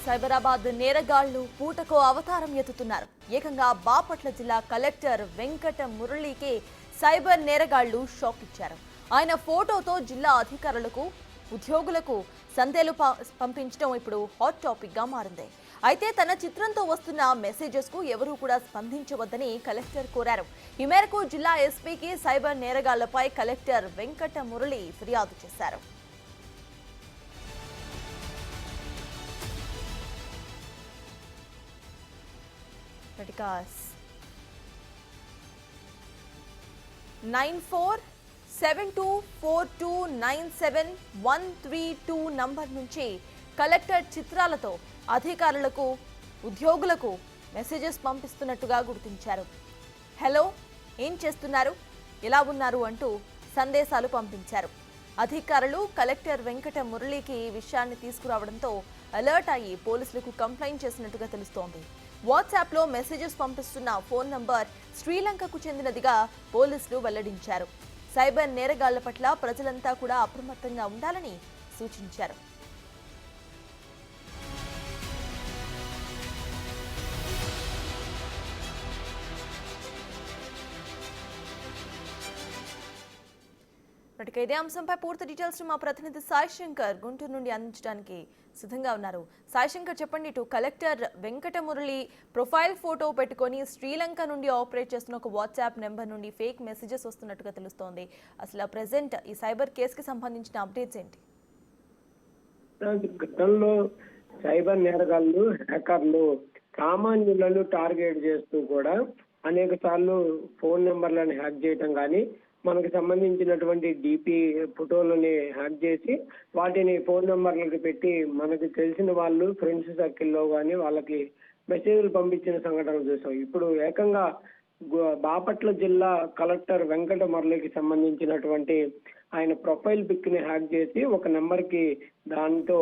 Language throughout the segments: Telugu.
సైబరాబాద్ నేరగాళ్లు పూటకో అవతారం ఎత్తుతున్నారు. ఏకంగా బాపట్ల జిల్లా కలెక్టర్ వెంకట మురళీకి సైబర్ నేరగాళ్లు షాక్ ఇచ్చారు. ఆయన ఫోటోతో జిల్లా అధికారులకు, ఉద్యోగులకు సందేలు పంపించడం ఇప్పుడు హాట్ టాపిక్ గా మారింది. అయితే తన చిత్రంతో వస్తున్న మెసేజెస్ కు ఎవరూ కూడా స్పందించవద్దని కలెక్టర్ కోరారు. ఈ మేరకు జిల్లా ఎస్పీకి సైబర్ నేరగాళ్లపై కలెక్టర్ వెంకట మురళి ఫిర్యాదు చేశారు. Podcast 9472429713 నంబర్ నుంచి కలెక్టర్ చిత్రాలతో అధికారులకు, ఉద్యోగులకు మెసేజెస్ పంపిస్తున్నట్టుగా గుర్తించారు. హలో, ఏం చేస్తున్నారు, ఎలా ఉన్నారు అంటూ సందేశాలు పంపించారు. అధికారులు కలెక్టర్ వెంకట మురళికి ఈ విషయాన్ని తీసుకురావడంతో అలర్ట్ అయ్యి పోలీసులకు కంప్లైంట్ చేసినట్టుగా తెలుస్తోంది. వాట్సాప్లో మెసేజెస్ పంపిస్తున్న ఫోన్ నంబర్ శ్రీలంకకు చెందినదిగా పోలీసులు వెల్లడించారు. సైబర్ నేరగాళ్ల పట్ల ప్రజలంతా కూడా అప్రమత్తంగా ఉండాలని సూచించారు. ఇదే అంశంపై పూర్తి డీటెయిల్స్ మా ప్రతినిధి సాయి శంకర్ గుంటూరు నుండి అందించడానికి సిద్ధంగా ఉన్నారు. సాయి శంకర్, చెప్పండి. ఇటు collector Venkata Murali profile photo పెట్టుకొని శ్రీలంక నుండి ఆపరేట్ చేస్తున్న ఒక వాట్సాప్ నెంబర్ నుండి ఫేక్ మెసేజెస్ వస్తున్నట్టుగా తెలుస్తోంది. అసలు ప్రెసెంట్ ఈ సైబర్ కేసుకి సంబంధించిన అప్డేట్స్ ఏంటి? గతంలో సైబర్ నేరగాళ్లు, హ్యాకర్లు సామాన్యులను టార్గెట్ చేస్తూ కూడా అనేక సార్లు ఫోన్ నెంబర్లను హ్యాక్ చేయటం కానీ, మనకు సంబంధించినటువంటి డిపి ఫోటోలని హ్యాక్ చేసి వాటిని ఫోన్ నెంబర్లకు పెట్టి మనకు తెలిసిన వాళ్ళు ఫ్రెండ్స్ సర్కిల్లో కానీ వాళ్ళకి మెసేజ్లు పంపించిన సంఘటనలు చూసాం. ఇప్పుడు ఏకంగా బాపట్ల జిల్లా కలెక్టర్ వెంకట మురళికి సంబంధించినటువంటి ఆయన ప్రొఫైల్ పిక్ ని హ్యాక్ చేసి ఒక నెంబర్ కి దాంతో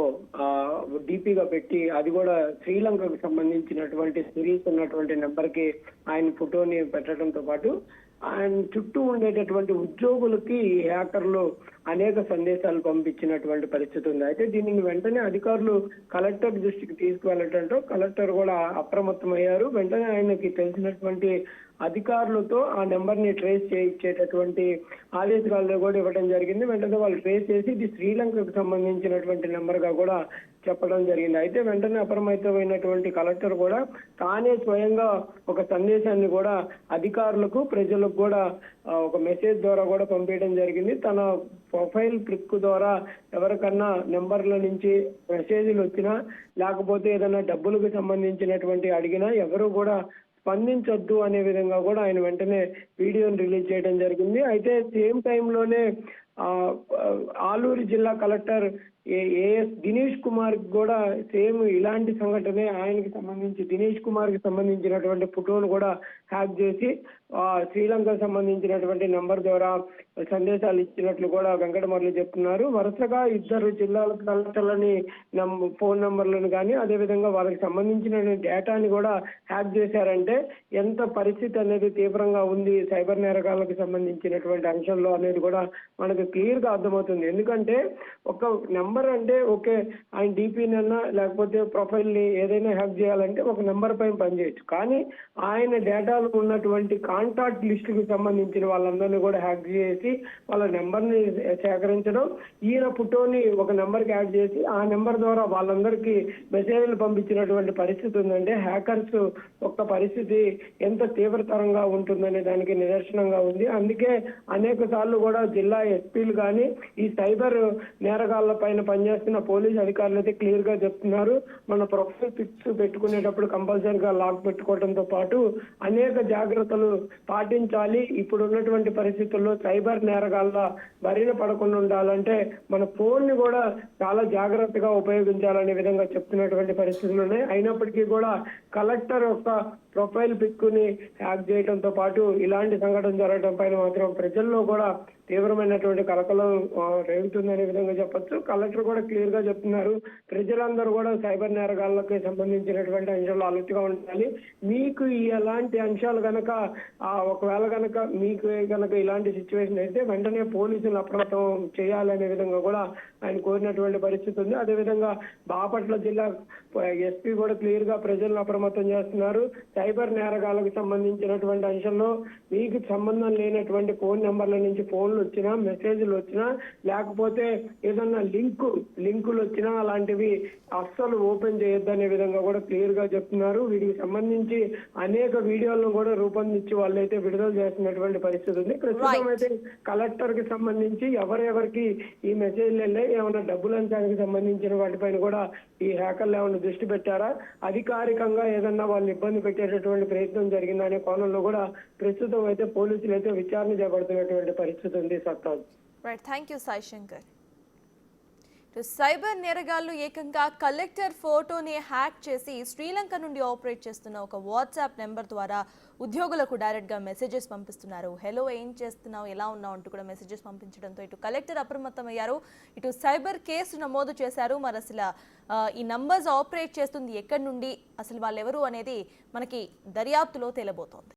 డిపిగా పెట్టి, అది కూడా శ్రీలంకకు సంబంధించినటువంటి సిరీస్ ఉన్నటువంటి నెంబర్ కి ఆయన ఫోటోని పెట్టడంతో పాటు ఆయన చుట్టూ ఉండేటటువంటి ఉద్యోగులకి హ్యాకర్లు అనేక సందేశాలు పంపించినటువంటి పరిస్థితి ఉంది. అయితే దీనిని వెంటనే అధికారులు కలెక్టర్ దృష్టికి తీసుకువెళ్ళటంతో కలెక్టర్ కూడా అప్రమత్తమయ్యారు. వెంటనే ఆయనకి తెలిసినటువంటి అధికారులతో ఆ నెంబర్ ని ట్రేస్ చేయించేటటువంటి ఆదేశాలు కూడా ఇవ్వడం జరిగింది. వెంటనే వాళ్ళు ట్రేస్ చేసి ఇది శ్రీలంకకు సంబంధించినటువంటి నెంబర్ గా కూడా చెప్పడం జరిగింది. అయితే వెంటనే అప్రమత్తమైనటువంటి కలెక్టర్ కూడా తానే స్వయంగా ఒక సందేశాన్ని కూడా అధికారులకు, ప్రజలకు కూడా ఒక మెసేజ్ ద్వారా కూడా పంపించడం జరిగింది. తన ప్రొఫైల్ క్లిక్ ద్వారా ఎవరికన్నా నెంబర్ల నుంచి మెసేజ్లు వచ్చినా, లేకపోతే ఏదైనా డబ్బులకు సంబంధించినటువంటి అడిగినా ఎవరు కూడా స్పందించొద్దు అనే విధంగా కూడా ఆయన వెంటనే వీడియోని రిలీజ్ చేయడం జరిగింది. అయితే సేమ్ టైంలోనే ఆలూరు జిల్లా కలెక్టర్ ఏఎస్ దినేష్ కుమార్ కూడా సేమ్ ఇలాంటి సంఘటనే, ఆయనకి సంబంధించి దినేష్ కుమార్ కి సంబంధించినటువంటి ఫోటోను కూడా హ్యాక్ చేసి శ్రీలంకకు సంబంధించినటువంటి నెంబర్ ద్వారా సందేశాలు ఇచ్చినట్లు కూడా వెంకట మురళి చెప్తున్నారు. వరుసగా ఇద్దరు జిల్లాల కలెక్టర్లని ఫోన్ నెంబర్లను కానీ, అదేవిధంగా వాళ్ళకి సంబంధించిన డేటాని కూడా హ్యాక్ చేశారంటే ఎంత పరిస్థితి అనేది తీవ్రంగా ఉంది సైబర్ నేరగాళ్లకు సంబంధించినటువంటి అంశంలో అనేది కూడా మనకు క్లియర్ గా అర్థమవుతుంది. ఎందుకంటే ఒక నెంబర్ అంటే ఓకే, ఆయన డిపిని అన్నా లేకపోతే ప్రొఫైల్ ని ఏదైనా హ్యాక్ చేయాలంటే ఒక నెంబర్ పైన పనిచేయచ్చు. కానీ ఆయన డేటాలో ఉన్నటువంటి కాంటాక్ట్ లిస్ట్ కి సంబంధించిన వాళ్ళందరినీ కూడా హ్యాక్ చేసి వాళ్ళ నెంబర్ ని సేకరించడం, ఈయన ఫోటోని ఒక నెంబర్ కి యాడ్ చేసి ఆ నెంబర్ ద్వారా వాళ్ళందరికీ మెసేజ్లు పంపించినటువంటి పరిస్థితి ఉందంటే హ్యాకర్స్ ఒక్క పరిస్థితి ఎంత తీవ్రతరంగా ఉంటుందనే దానికి నిదర్శనంగా ఉంది. అందుకే అనేక సార్లు కూడా జిల్లా ఎస్పీలు కానీ ఈ సైబర్ నేరగాళ్ల పైన పనిచేస్తున్న పోలీస్ అధికారులు అయితే క్లియర్ గా చెప్తున్నారు, మన ప్రొఫైల్ పిక్స్ పెట్టుకునేటప్పుడు కంపల్సరీగా లాక్ పెట్టుకోవడంతో పాటు అనేక జాగ్రత్తలు పాటించాలి. ఇప్పుడు ఉన్నటువంటి పరిస్థితుల్లో సైబర్ నేరగాళ్ల బరిన పడకుండా ఉండాలంటే మన ఫోన్ ని కూడా చాలా జాగ్రత్తగా ఉపయోగించాలనే విధంగా చెప్తున్నటువంటి పరిస్థితులు ఉన్నాయి. అయినప్పటికీ కూడా కలెక్టర్ యొక్క ప్రొఫైల్ పిక్ ని హ్యాక్ చేయడంతో పాటు ఇలాంటి సంఘటన జరగడం పైన మాత్రం ప్రజల్లో కూడా తీవ్రమైనటువంటి కలకలం రేగుతుందనే విధంగా చెప్పొచ్చు. కలెక్టర్ కూడా క్లియర్ గా చెప్తున్నారు, ప్రజలందరూ కూడా సైబర్ నేరగాళ్ళకి సంబంధించినటువంటి అంశాలు అలర్ట్ గా ఉండాలి. మీకు ఎలాంటి అంశాలు గనక ఒకవేళ గనక మీకు గనక ఇలాంటి సిచ్యువేషన్ అయితే వెంటనే పోలీసులు అప్రమత్తం చేయాలనే విధంగా కూడా ఆయన కోరినటువంటి పరిస్థితి ఉంది. అదేవిధంగా బాపట్ల జిల్లా ఎస్పీ కూడా క్లియర్ గా ప్రజలను అప్రమత్తం చేస్తున్నారు. సైబర్ నేరగాళ్లకు సంబంధించినటువంటి అంశంలో మీకు సంబంధం లేనటువంటి ఫోన్ నెంబర్ల నుంచి ఫోన్లు వచ్చినా, మెసేజ్లు వచ్చినా, లేకపోతే ఏదన్నా లింకులు వచ్చినా అలాంటివి అస్సలు ఓపెన్ చేయొద్దనే విధంగా కూడా క్లియర్ గా చెప్తున్నారు. వీటికి సంబంధించి అనేక వీడియోలను కూడా రూపొందించి వాళ్ళైతే విడుదల చేస్తున్నటువంటి పరిస్థితి ఉంది. ప్రస్తుతం అయితే కలెక్టర్ కి సంబంధించి ఎవరెవరికి ఈ మెసేజ్లు వెళ్ళాయి, ఏమైనా డబ్బులు అంచడానికి సంబంధించిన వాటిపైన కూడా ఈ హ్యాకర్లు ఏమైనా దృష్టి పెట్టారా, అధికారికంగా ఏదన్నా వాళ్ళు ఇబ్బంది పెట్టేటటువంటి ప్రయత్నం జరిగిందా అనే కోణంలో కూడా ప్రస్తుతం అయితే పోలీసులు అయితే విచారణ చేపడుతున్నటువంటి పరిస్థితి ఉంది. సత్తాజ్. Right, thank you Sai Shankar. Cyber నేరగాళ్లు ఏకంగా కలెక్టర్ ఫోటోని హ్యాక్ చేసి శ్రీలంక నుండి ఆపరేట్ చేస్తున్న ఒక వాట్సాప్ నెంబర్ ద్వారా ఉద్యోగులకు డైరెక్ట్గా మెసేజెస్ పంపిస్తున్నారు. హలో, ఏం చేస్తున్నావు, ఎలా ఉన్నావు అంటూ కూడా మెసేజెస్ పంపించడంతో ఇటు కలెక్టర్ అప్రమత్తమయ్యారు, ఇటు సైబర్ కేసు నమోదు చేశారు. మరి అసలు ఈ నంబర్స్ ఆపరేట్ చేస్తుంది ఎక్కడి నుండి, అసలు వాళ్ళు ఎవరు అనేది మనకి దర్యాప్తులో తేలబోతోంది.